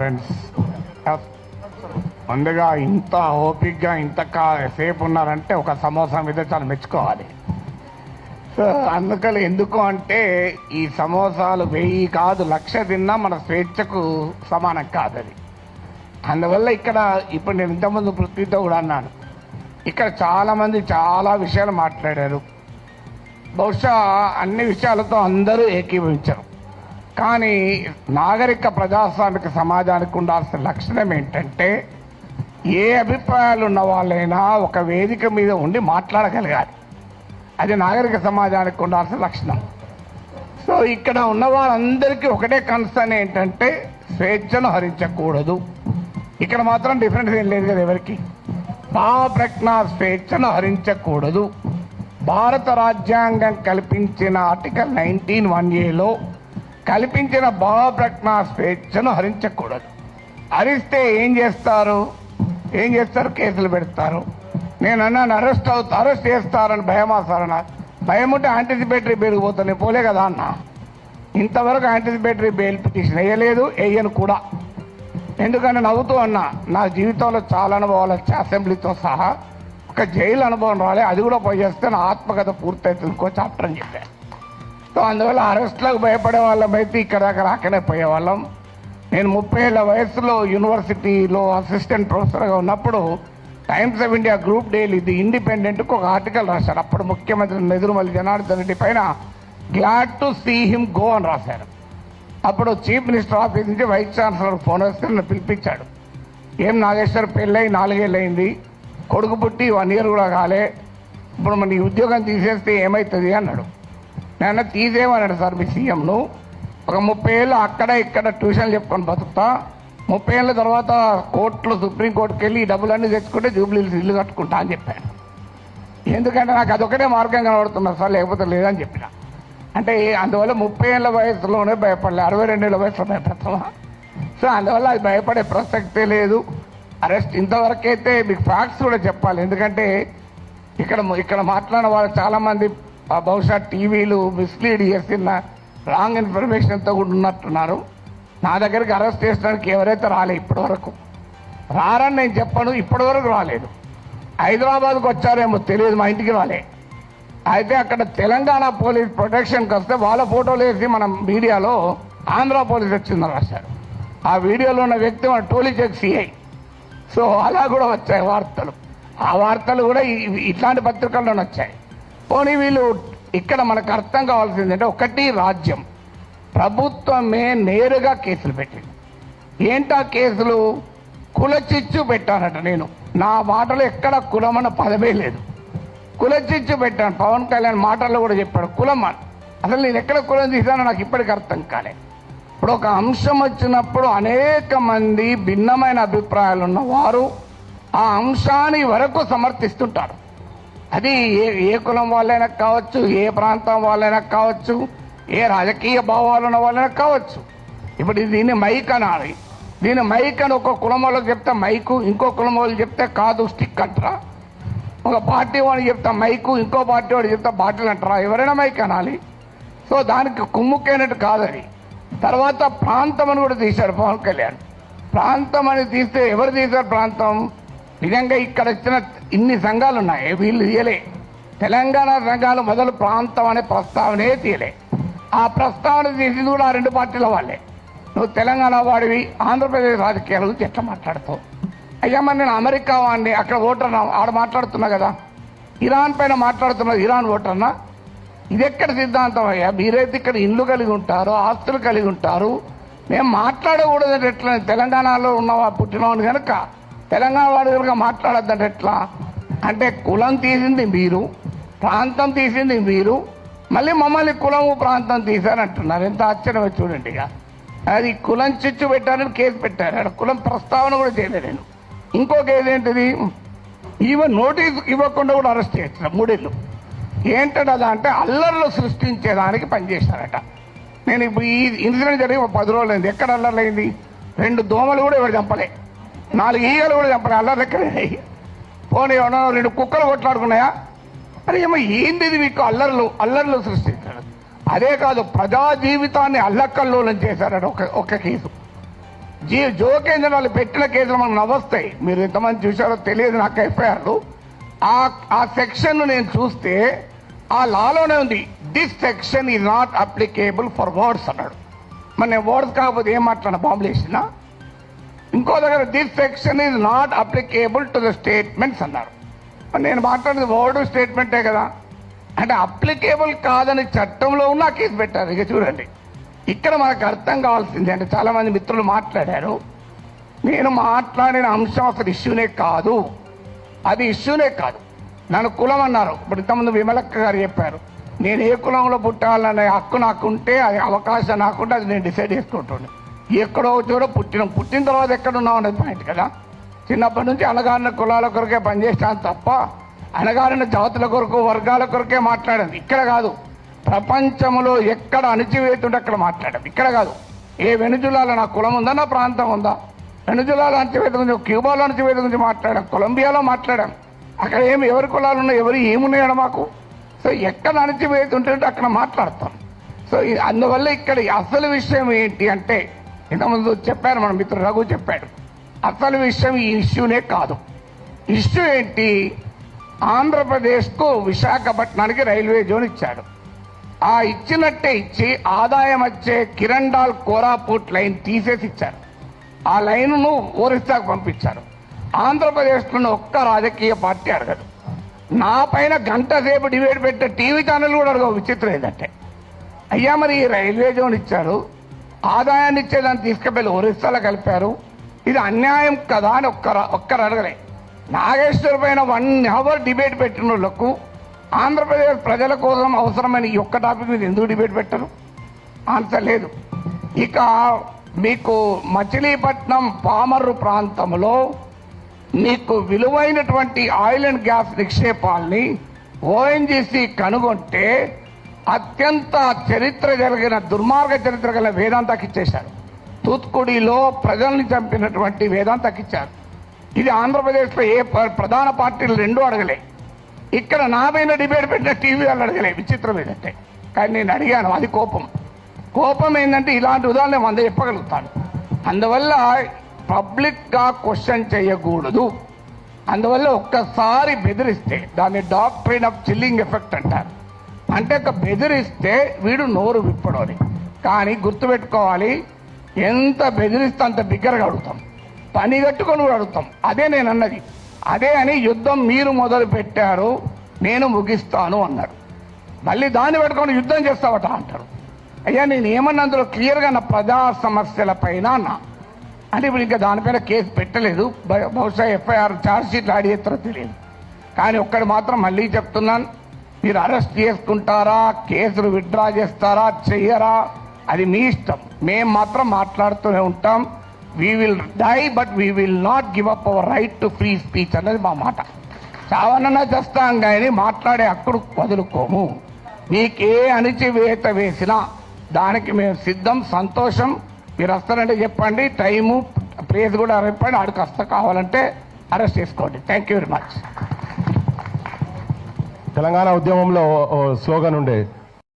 Friends, ముందుగా ఇంత ఓపిక్గా ఇంత సేపు ఉన్నారంటే ఒక సమోసా మీద చాలా మెచ్చుకోవాలి. సో అందుకని ఎందుకు అంటే ఈ సమోసాలు 1000 కాదు 1,00,000 తిన్నా మన స్వేచ్ఛకు సమానం కాదు అది. అందువల్ల ఇక్కడ ఇప్పుడు నేను ఇంతకుముందు పృథ్వీతో కూడా అన్నాను, ఇక్కడ చాలామంది చాలా విషయాలు మాట్లాడారు. బహుశా అన్ని విషయాలతో అందరూ ఏకీభవించరు. కానీ నాగరిక ప్రజాస్వామిక సమాజానికి ఉండాల్సిన లక్షణం ఏంటంటే ఏ అభిప్రాయాలు ఉన్న వాళ్ళైనా ఒక వేదిక మీద ఉండి మాట్లాడగలగాలి. అది నాగరిక సమాజానికి ఉండాల్సిన లక్షణం. సో ఇక్కడ ఉన్న వాళ్ళందరికీ ఒకటే కన్సర్న్ ఏంటంటే స్వేచ్ఛను హరించకూడదు. ఇక్కడ మాత్రం డిఫరెన్స్ ఏం లేదు కదా ఎవరికి. భావ ప్రజ్ఞా స్వేచ్ఛను హరించకూడదు. భారత రాజ్యాంగం కల్పించిన ఆర్టికల్ 19(1)(a)లో కల్పించిన భావ ప్రజ్ఞా స్వేచ్ఛను హరించకూడదు. హరిస్తే ఏం చేస్తారు? కేసులు పెడతారు. నేను అన్నాను అరెస్ట్ చేస్తారని భయమా సార్ అన్న. భయం ఉంటే యాంటిసిపేటరీ బెయిల్ పోతాను, పోలే కదా అన్న. ఇంతవరకు యాంటిసిపేటరీ బెయిల్ పిటిషన్ వేయలేదు, వేయను కూడా. ఎందుకంటే నవ్వుతూ అన్నా, నా జీవితంలో చాలా అనుభవాలు వచ్చాయి, అసెంబ్లీతో సహా. ఒక జైలు అనుభవం రాలే, అది కూడా పోయి చేస్తే నా ఆత్మకథ పూర్తవుతుంది ఇంకో చాప్టర్ అని చెప్పాను. సో అందువల్ల అరెస్ట్లకు భయపడే వాళ్ళం అయితే ఇక్కడ దాకా రాకనే పోయేవాళ్ళం. నేను 30 ఏళ్ల వయసులో యూనివర్సిటీలో అసిస్టెంట్ ప్రొఫెసర్గా ఉన్నప్పుడు Times of India group daily the ఇండిపెండెంట్కి ఒక ఆర్టికల్ రాశారు. అప్పుడు ముఖ్యమంత్రి నెదురుమల్లి జనార్దన్ రెడ్డి పైన glad to see him go అని రాశారు. అప్పుడు చీఫ్ మినిస్టర్ ఆఫీస్ నుంచి వైస్ ఛాన్సలర్ ఫోన్ వస్తే నన్ను పిలిపించాడు. ఏం నాగేశ్వర్, పెళ్ళై 4 ఏళ్ళు అయింది, కొడుకు పుట్టి 1 year కూడా కాలే, ఇప్పుడు మన ఈ ఉద్యోగం తీసేస్తే ఏమవుతుంది అన్నాడు. నేను తీసేయమన్నాడు సార్ మీ సీఎంను. ఒక 30 ఏళ్ళు అక్కడ ఇక్కడ ట్యూషన్లు చెప్పుకొని బతుకుతా, 30 ఏళ్ళ తర్వాత కోర్టులో సుప్రీంకోర్టుకి వెళ్ళి ఈ డబ్బులన్నీ తెచ్చుకుంటే జూబ్లీహిల్స్ ఇల్లు కట్టుకుంటా అని చెప్పాను. ఎందుకంటే నాకు అదొకటే మార్గం కనబడుతున్నా సార్, లేకపోతే లేదని చెప్పిన. అంటే అందువల్ల 30 ఏళ్ళ వయసులోనే భయపడలే, 62 ఏళ్ళ వయసులో భయపడతామా? సో అందువల్ల అది భయపడే ప్రసక్తే లేదు. అరెస్ట్ ఇంతవరకైతే మీకు ఫ్యాక్ట్స్ కూడా చెప్పాలి. ఎందుకంటే ఇక్కడ మాట్లాడిన వాళ్ళు చాలామంది బహుశా టీవీలు మిస్లీడ్ చేసిన రాంగ్ ఇన్ఫర్మేషన్తో కూడా ఉన్నట్టున్నారు. నా దగ్గరికి అరెస్ట్ చేసడానికి ఎవరైతే రాలే ఇప్పటి వరకు, రారని నేను చెప్పను, ఇప్పటి వరకు రాలేదు. హైదరాబాద్కు వచ్చారేమో తెలియదు, మా ఇంటికి రాలే. అయితే అక్కడ తెలంగాణ పోలీస్ ప్రొటెక్షన్కి వస్తే వాళ్ళ ఫోటోలు వేసి మన మీడియాలో ఆంధ్ర పోలీస్ వచ్చిందని రాశారు. ఆ వీడియోలో ఉన్న వ్యక్తి మన టోలీచెక్ సిఐ. సో అలా కూడా వచ్చాయి వార్తలు. ఆ వార్తలు కూడా ఇట్లాంటి పత్రికల్లోనే వచ్చాయి. పోనీ వీళ్ళు ఇక్కడ మనకు అర్థం కావాల్సిందంటే, ఒకటి రాజ్యం ప్రభుత్వమే నేరుగా కేసులు పెట్టింది. ఏంటా కేసులు? కులచిచ్చు పెట్టానట. నేను నా మాటలో ఎక్కడ కులమన్న పదమే లేదు, కులచిచ్చు పెట్టాను. పవన్ కళ్యాణ్ మాటల్లో కూడా చెప్పాడు కులం అని. అసలు నేను ఎక్కడ కులం తీసానో నాకు ఇప్పటికీ అర్థం కాలే. ఇప్పుడు ఒక అంశం వచ్చినప్పుడు అనేక మంది భిన్నమైన అభిప్రాయాలు ఉన్నవారు ఆ అంశాన్ని వరకు సమర్థిస్తుంటారు. అది ఏ కులం వాళ్ళైనా కావచ్చు, ఏ ప్రాంతం వాళ్ళైనా కావచ్చు, ఏ రాజకీయ భావాలు ఉన్న వాళ్ళైనా కావచ్చు. ఇప్పుడు దీన్ని మైక్ అనాలి. దీన్ని మైక్ అని ఒక కులం వాళ్ళకి చెప్తే మైకు, ఇంకో కులం వాళ్ళు చెప్తే కాదు స్టిక్ అంటారా? ఒక పార్టీ వాడికి చెప్తా మైకు, ఇంకో పార్టీ వాడికి చెప్తా బాటిల్ అంటారా? ఎవరైనా మైక్ అనాలి. సో దానికి కుమ్ముక్కైనట్టు కాదని. తర్వాత ప్రాంతం అని కూడా తీశాడు పవన్ కళ్యాణ్. ప్రాంతం అని తీస్తే ఎవరు తీశారు ప్రాంతం? నిజంగా ఇక్కడ వచ్చిన ఇన్ని సంఘాలు ఉన్నాయి, వీళ్ళు తీయలే. తెలంగాణ సంఘాలు మొదలు ప్రాంతం అనే ప్రస్తావనే తీయలే. ఆ ప్రస్తావన తీసింది కూడా ఆ 2 పార్టీల వాళ్ళే. నువ్వు తెలంగాణ వాడివి, ఆంధ్రప్రదేశ్ రాజకీయాల గురించి ఎట్లా మాట్లాడతావు? అయ్యా మరి నేను అమెరికా వాడిని, అక్కడ ఓటర్ ఆడ మాట్లాడుతున్నా కదా, ఇరాన్ పైన మాట్లాడుతున్నా, ఇరాన్ ఓటర్నా? ఇది ఎక్కడ సిద్ధాంతం అయ్యా? మీరైతే ఇక్కడ ఇల్లు కలిగి ఉంటారు, ఆస్తులు కలిగి ఉంటారు, మేము మాట్లాడకూడదంటే ఎట్లా? తెలంగాణలో ఉన్నవా పుట్టినవాడిని కనుక తెలంగాణ వాడి కనుక మాట్లాడద్దంటే ఎట్లా? అంటే కులం తీసింది మీరు, ప్రాంతం తీసింది మీరు, మళ్ళీ మమ్మల్ని కులము ప్రాంతం తీశారంటున్నారు. ఎంత ఆశ్చర్యం చూడండి. ఇక అది కులం చిచ్చు పెట్టారని కేసు పెట్టారు. అక్కడ కులం ప్రస్తావన కూడా చేయలేదు నేను. ఇంకో కేసు ఏంటిది? ఈవెన్ నోటీస్ ఇవ్వకుండా కూడా అరెస్ట్ చేస్తారు 3 ఏళ్ళు. ఏంటంటే అదంటే అల్లర్లు సృష్టించేదానికి పనిచేశారట. నేను ఇప్పుడు ఈ ఇన్సిడెంట్ జరిగి 10 రోజులు అయింది. ఎక్కడ అల్లర్లు అయింది? 2 దోమలు కూడా ఎవరు చంపలే, 4 ఈగలు కూడా చంపలే. అల్లర్లు ఎక్కడే? పోనీ 2 కుక్కలు కొట్లాడుకున్నాయా? అరే ఏమో ఏంది మీకు? అల్లర్లు సృష్టించారు. అదే కాదు, ప్రజా జీవితాన్ని అల్లకల్లోలం చేశారని ఒక కేసు. జోకేంద్ర వాళ్ళు పెట్టిన కేసులు మనకు నవ్వొస్తాయి. మీరు ఎంతమంది చూశారో తెలియదు నాకు ఎఫ్ఐఆర్లు. ఆ సెక్షన్ నేను చూస్తే ఆ లాలోనే ఉంది, this section is not applicable for words అన్నాడు. మరి నేను వర్డ్స్ కాకపోతే ఏం మాట్లాడినా బాంబులు వేసినా. ఇంకో దగ్గర this section is not applicable to the statements అన్నారు. మరి నేను మాట్లాడేది వర్డ్ స్టేట్మెంటే కదా. అంటే అప్లికేబుల్ కాదని చట్టంలో ఉన్న కేసు పెట్టారు. ఇక చూడండి, ఇక్కడ మనకు అర్థం కావాల్సింది అంటే చాలా మంది మిత్రులు మాట్లాడారు, నేను మాట్లాడిన అంశం అసలు ఇష్యూనే కాదు, అది ఇష్యూనే కాదు. నన్ను కులం అన్నారు. ఇప్పుడు ఇంతకుముందు విమలక్క గారు చెప్పారు, నేను ఏ కులంలో పుట్టాలనే హక్కు నాకుంటే, అది అవకాశం నాకుంటే అది నేను డిసైడ్ చేసుకుంటుండే. ఎక్కడో చూడ పుట్టిన తర్వాత ఎక్కడున్నావు అనేది పాయింట్ కదా. చిన్నప్పటి నుంచి అణగారిన కులాల కొరకే పనిచేస్తాను తప్ప అణగారిన జాతుల కొరకు వర్గాల కొరకే మాట్లాడాను. ఇక్కడ కాదు, ప్రపంచంలో ఎక్కడ అణిచివేతుంటే అక్కడ మాట్లాడాం. ఇక్కడ కాదు, ఏ వెనుజులాలో నా కులం ఉందా, నా ప్రాంతం ఉందా, వెనుజులాలో అణచివేత గురించి, క్యూబాలో అణచివేత గురించి మాట్లాడాం, కొలంబియాలో మాట్లాడాం. అక్కడ ఎవరి కులాలు ఉన్నాయి, ఎవరు ఏమున్నాయో మాకు. సో ఎక్కడ అణచివేత ఉంటుంటే అక్కడ మాట్లాడతాం. సో అందువల్ల ఇక్కడ అసలు విషయం ఏంటి అంటే, ఇంతకుముందు చెప్పారు మన మిత్రుడు రఘు చెప్పాడు, అసలు విషయం ఈ ఇష్యూనే కాదు. ఇష్యూ ఏంటి, ఆంధ్రప్రదేశ్కు విశాఖపట్నానికి రైల్వే జోన్ ఇచ్చాడు. ఆ ఇచ్చినట్టే ఇచ్చి ఆదాయం వచ్చే కిరండాల్ కోరాపుట్ లైన్ తీసేసి ఇచ్చారు. ఆ లైన్ను ఒరిస్సాకు పంపించారు. ఆంధ్రప్రదేశ్లో ఒక్క రాజకీయ పార్టీ అడగదు. నా పైన గంట సేపు డిబేట్ పెట్టే టీవీ ఛానల్ కూడా అడగవు. విచిత్రం ఏంటంటే, అయ్యా మరి ఈ రైల్వే జోన్ ఇచ్చారు, ఆదాయాన్ని ఇచ్చేదాన్ని తీసుకెళ్ళి ఒరిస్సాలో కలిపారు, ఇది అన్యాయం కదా అని ఒక్కరు అడగలే. నాగేశ్వర్ పైన 1 అవర్ డిబేట్ పెట్టిన వాళ్ళకు ఆంధ్రప్రదేశ్ ప్రజల కోసం అవసరమైన ఈ ఒక్క టాపిక్ మీద ఎందుకు డిబేట్ పెట్టరు? ఆన్సర్ లేదు. ఇక మీకు మచిలీపట్నం పామర్రు ప్రాంతంలో మీకు విలువైనటువంటి ఆయిల్ అండ్ గ్యాస్ నిక్షేపాల్ని ఓఎన్జీసీ కనుగొంటే అత్యంత చరిత్ర జరిగిన దుర్మార్గ చరిత్ర గల వేదాంతకి ఇచ్చేశారు. తూత్కుడిలో ప్రజల్ని చంపినటువంటి వేదాంతకి ఇచ్చారు. ఇది ఆంధ్రప్రదేశ్లో ఏ ప్రధాన పార్టీలు రెండూ అడగలే. ఇక్కడ నా పైన డిబేట్ పెట్టిన టీవీ వాళ్ళు అడగలే. విచిత్రం ఏంటంటే, కానీ నేను అడిగాను, అది కోపం ఏంటంటే ఇలాంటి ఉదాహరణ 100 చెప్పగలుగుతాను. అందువల్ల పబ్లిక్ గా క్వశ్చన్ చేయకూడదు. అందువల్ల ఒక్కసారి బెదిరిస్తే దాన్ని డాక్ట్రిన్ ఆఫ్ చిల్లింగ్ ఎఫెక్ట్ అంటారు. అంటే ఒక బెదిరిస్తే వీడు నోరు విప్పడని. కానీ గుర్తుపెట్టుకోవాలి, ఎంత బెదిరిస్తే అంత బిగ్గరగా అడుగుతాం, పని కట్టుకొని కూడా అడుగుతాం. అదే నేను అన్నది. అదే అని యుద్ధం మీరు మొదలు పెట్టారు, నేను ముగిస్తాను అన్నారు. మళ్ళీ దాన్ని పెట్టుకొని యుద్ధం చేస్తావట అంటారు. అయ్యా నేను ఏమన్నా అందులో క్లియర్గా నా ప్రజా సమస్యల పైన అన్నా. అంటే ఇప్పుడు ఇంకా దానిపైన కేసు పెట్టలేదు. బహుశా ఎఫ్ఐఆర్ ఛార్జ్ షీట్లు యాడ్ చేస్తారో తెలియదు. కానీ ఒక్కటి మాత్రం మళ్ళీ చెప్తున్నాను, మీరు అరెస్ట్ చేసుకుంటారా, కేసులు విత్డ్రా చేస్తారా, చెయ్యరా, అది మీ ఇష్టం. మేము మాత్రం మాట్లాడుతూనే ఉంటాం. We will die but we will not give up our right to free speech అన్నది మా మాట. చావనన్నా చేస్తాం కానీ మాట్లాడే హక్కును వదులుకోము. మీకే అణిచివేత వేసినా దానికి మేము సిద్ధం, సంతోషం. మీరు వస్తారంటే చెప్పండి, టైము ప్లేస్ కూడా చెప్పండి, ఆడికి వస్తా, కావాలంటే అరెస్ట్ చేసుకోండి. Thank you very much. Telangana ఉద్యమంలో స్లోగన్ ఉండే